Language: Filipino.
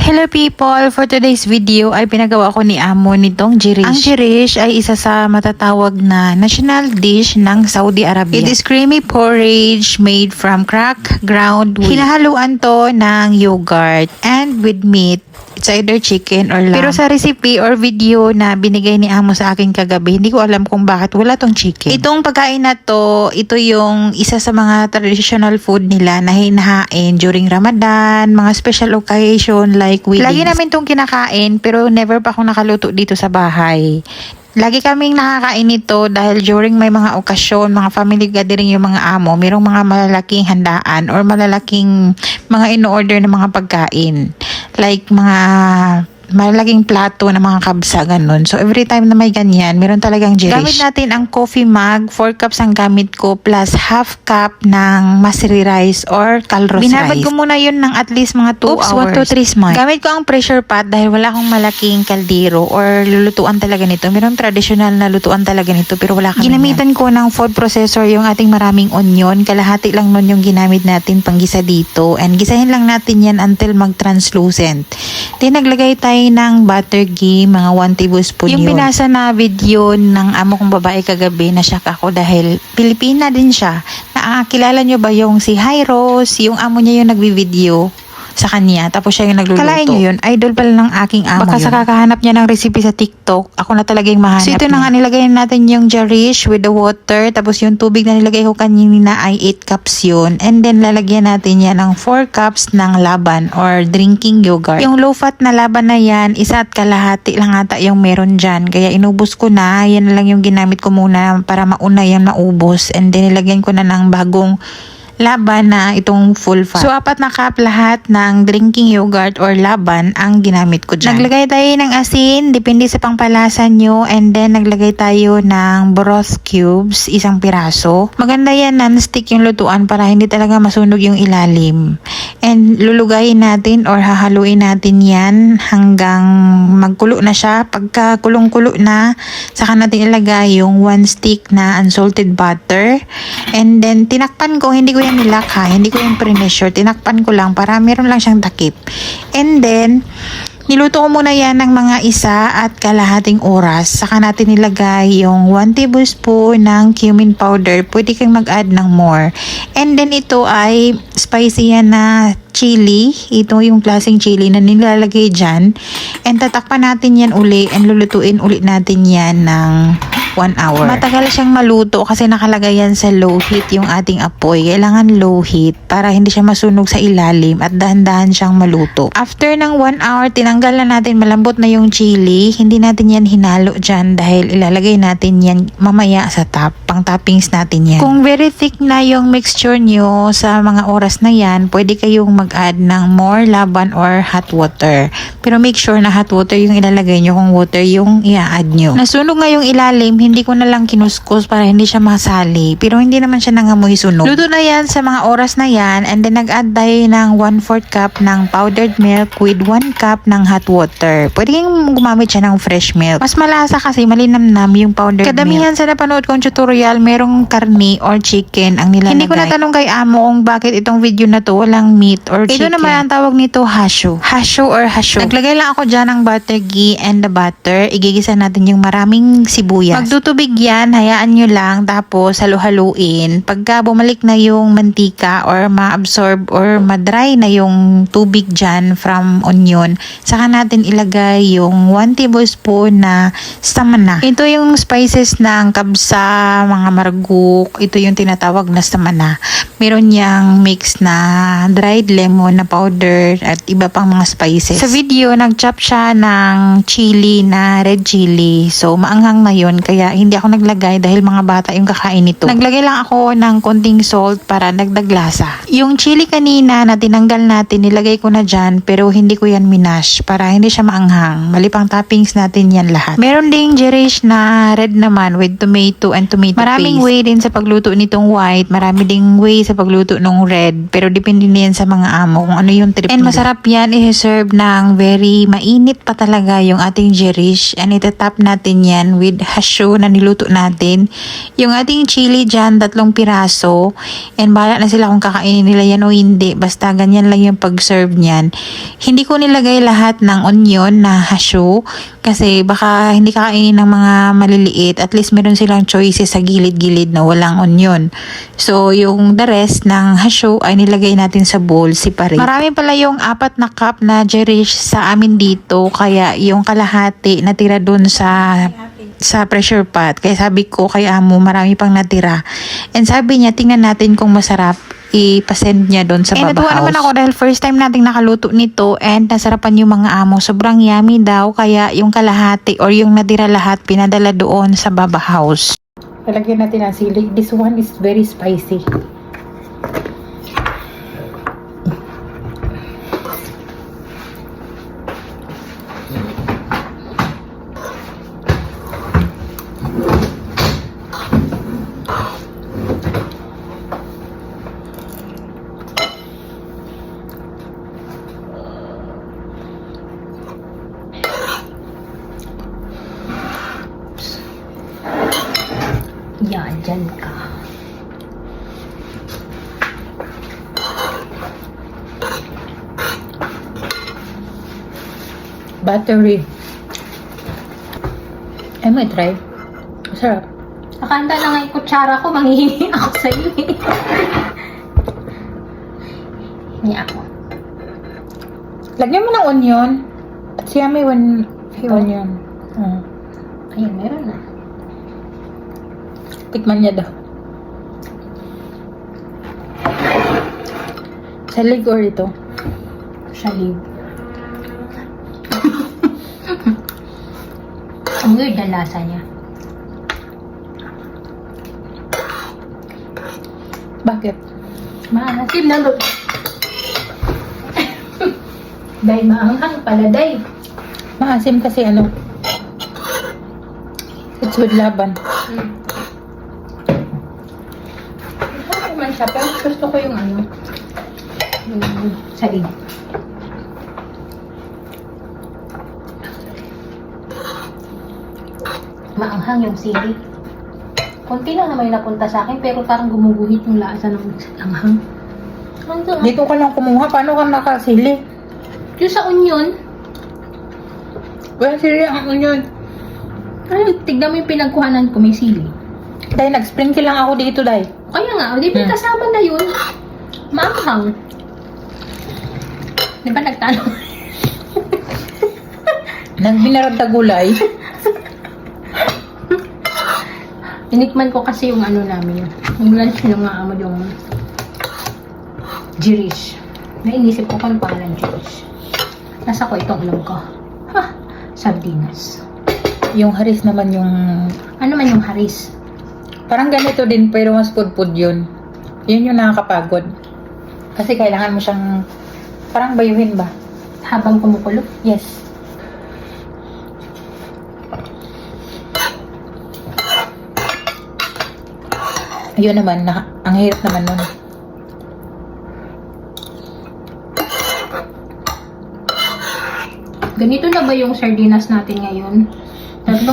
Hello people! For today's video ay pinagawa ko ni Amo nitong jirish. Ang jirish ay isa sa matatawag na national dish ng Saudi Arabia. It is creamy porridge made from cracked ground wheat. Hinahaluan to ng yogurt and with meat. It's either chicken or lamb. Pero sa recipe or video na binigay ni Amo sa akin kagabi, hindi ko alam kung bakit wala tong chicken. Itong pagkain na to, ito yung isa sa mga traditional food nila na hinahain during Ramadan, mga special occasion like weddings. Lagi namin tong kinakain pero never pa akong nakaluto dito sa bahay. Lagi kaming nakakain ito dahil during may mga okasyon, mga family gathering yung mga amo, mayroong mga malalaking handaan or malalaking mga in-order na mga pagkain. Like mga malaking plato na mga kabsa, ganun. So, every time na may ganyan, meron talagang jirish. Gamit natin ang coffee mug. 4 cups ang gamit ko plus half cup ng masri rice or calrose rice. Binabad ko muna yun ng at least mga 2 hours. 1 to 3 smart. Gamit ko ang pressure pot dahil wala akong malaking kaldero or lulutuan talaga nito. Meron traditional na lutuan talaga nito pero wala kami. Ginamitan ko ng food processor yung ating maraming onion. Kalahati lang nun yung ginamit natin panggisa dito. And gisahin lang natin yan until mag-translucent. Then, naglagay tayo ng butter ghee, mga 1 tablespoon yung pinasa na video ng amo kong babae kagabi, na shock ako dahil Pilipina din siya. Kilala nyo ba yung si Hyros, yung amo niya yung nagbi-video sa kanya, tapos siya yung nagluluto. Kalain nyo yun, idol pala ng aking amo. Baka yun, sa kakahanap niya ng recipe sa TikTok, ako na talaga yung mahanap. So ito na nga, nilagay natin yung jarish with the water, tapos yung tubig na nilagay ko kanina ay 8 cups yun. And then lalagyan natin yan ng 4 cups ng laban or drinking yogurt. Yung low fat na laban na yan, 1 kalahati lang ata yung meron dyan. Kaya inubos ko na, yan na lang yung ginamit ko muna para mauna yan maubos. And then nilagyan ko na ng bagong laban na itong full fat. So, 4 na cup lahat ng drinking yogurt or laban ang ginamit ko dyan. Naglagay tayo ng asin, depende sa pangpalasa nyo. And then, naglagay tayo ng broth cubes, 1 piraso. Maganda yan, non-stick yung lutuan para hindi talaga masunog yung ilalim. And lulugayin natin or hahaluin natin yan hanggang magkulo na siya. Pagka kulong-kulo na, saka natin ilagay yung 1 stick na unsalted butter. And then, tinakpan ko, hindi ko yan nilakha, hindi ko yung pre-measure, tinakpan ko lang para meron lang siyang takip. And then, niluto ko muna yan ng mga 1.5 oras. Saka natin nilagay yung 1 tablespoon ng cumin powder. Pwede kang mag-add ng more. And then ito ay spicy yan na chili. Ito yung klaseng chili na nilalagay dyan. And tatakpan natin yan uli and lulutuin ulit natin yan ng 1 hour. Matagal siyang maluto kasi nakalagay yan sa low heat yung ating apoy. Kailangan low heat para hindi siya masunog sa ilalim at dahan-dahan siyang maluto. After ng 1 hour, tinanggal na natin, malambot na yung chili. Hindi natin yan hinalo dyan dahil ilalagay natin yan mamaya sa top. Pang toppings natin yan. Kung very thick na yung mixture nyo sa mga oras na yan, pwede kayong mag-add ng more laban or hot water. Pero make sure na hot water yung ilalagay nyo kung water yung i-add nyo. Nasunog nga yung ilalim, hindi ko na lang kinuskus para hindi siya masali. Pero hindi naman siya nangamoy sunog. Luto na yan sa mga oras na yan. And then nag-add tayo ng 1/4 cup ng powdered milk with 1 cup ng hot water. Pwede kayong gumamit siya ng fresh milk. Mas malasa kasi malinamnam yung powdered milk. Kadamihan sa napanood kong tutorial, merong karni or chicken ang nilalagay. Hindi ko natanong kay Amo kung bakit itong video na to walang meat or chicken. Ito naman ang tawag nito hashu. Hashu or hashu. Naglagay lang ako dyan ng butter ghee and the butter. Igigisa natin yung maraming sibuyas. Magtutubig yan, hayaan nyo lang, tapos halu-haluin. Pagka bumalik na yung mantika or ma-absorb or ma-dry na yung tubig dyan from onion, saka natin ilagay yung 1 tablespoon na samana. Ito yung spices ng kabsa, mga marguk. Ito yung tinatawag na samana. Meron niyang mix na dried lemon na powder at iba pang mga spices. Sa video, nag-chop siya ng chili na red chili. So, maanghang na yun. Kaya hindi ako naglagay dahil mga bata yung kakain nito. Naglagay lang ako ng konting salt para dagdag lasa. Yung chili kanina na tinanggal natin, nilagay ko na dyan pero hindi ko yan minash para hindi siya maanghang. Malipang toppings natin yan lahat. Meron ding jirish na red naman with tomato and tomato Maraming paste. Way din sa pagluto nitong white. Marami ding way sa pagluto ng red. Pero depende na yan sa mga amo kung ano yung trip. And masarap yan i-serve ng very mainit pa talaga yung ating jirish. And itatap natin yan with hashu hasyo na niluto natin. Yung ating chili dyan, 3 piraso. And bahala na sila kung kakainin nila yan o hindi. Basta ganyan lang yung pag-serve niyan. Hindi ko nilagay lahat ng onion na hasyo. Kasi baka hindi kakainin ng mga maliliit. At least meron silang choices sa gilid-gilid na walang onion. So, yung the rest ng hasyo ay nilagay natin sa bowl, separate. Marami pala yung 4 na cup na Jerish sa amin dito. Kaya yung kalahati natira dun sa pressure pot. Kaya sabi ko kay amo, marami pang natira. And sabi niya, tingnan natin kung masarap. Ipasend niya doon sa Baba House. Natuwa naman ako dahil first time nating nakaluto nito and nasarapan yung mga amo. Sobrang yummy daw. Kaya yung kalahati or yung natira lahat pinadala doon sa Baba House. Lalagyan natin ang sili. This one is very spicy. Yan, dyan ka. Buttery. Ay mo try. Sarap. Nakanda na nga yung kutsara ko, manghihingi ako sa iyo. Hindi ako. Lagyan mo ng onion. At siya may onion. Ayun, meron na. Tikman niya daw. Salig or ito? Salig. Ang weird na lasa niya. Bakit? Maasim na doon. Day, maanghang pala, day. Maasim kasi ano? It's with laban. Okay man siya, pero gusto ko yung ano, yung salig. Maanghang yung sili. Konti lang naman yung napunta sa akin, pero parang gumuguhit yung lasa ng anghang. Dito ka lang kumuha. Paano ka nakasili? Yung sa onion, Well, sili ang onion. ay, tignan mo yung pinagkuhanan ko, may sili. Dahil nag-sprinkle lang ako dito, dahil. Kaya nga, di ba kasama na yun? Maanghang. Di ba nagtanong? Nang binarad na gulay. Tinikman ko kasi yung ano namin, yung lunch ng mga amo yung Jirish. Nainisip ko kung pangalan Jirish. Nasa ko itong alam ko. Ha! Sardinas. Yung haris naman yung... Ano man yung haris? Parang ganito din, pero mas food yun. Yun yung nakakapagod. Kasi kailangan mo siyang... Parang bayuhin ba? Habang kumukulo? Yes. Ayun naman, ang hirap naman nun. Ganito na ba yung sardinas natin ngayon? 3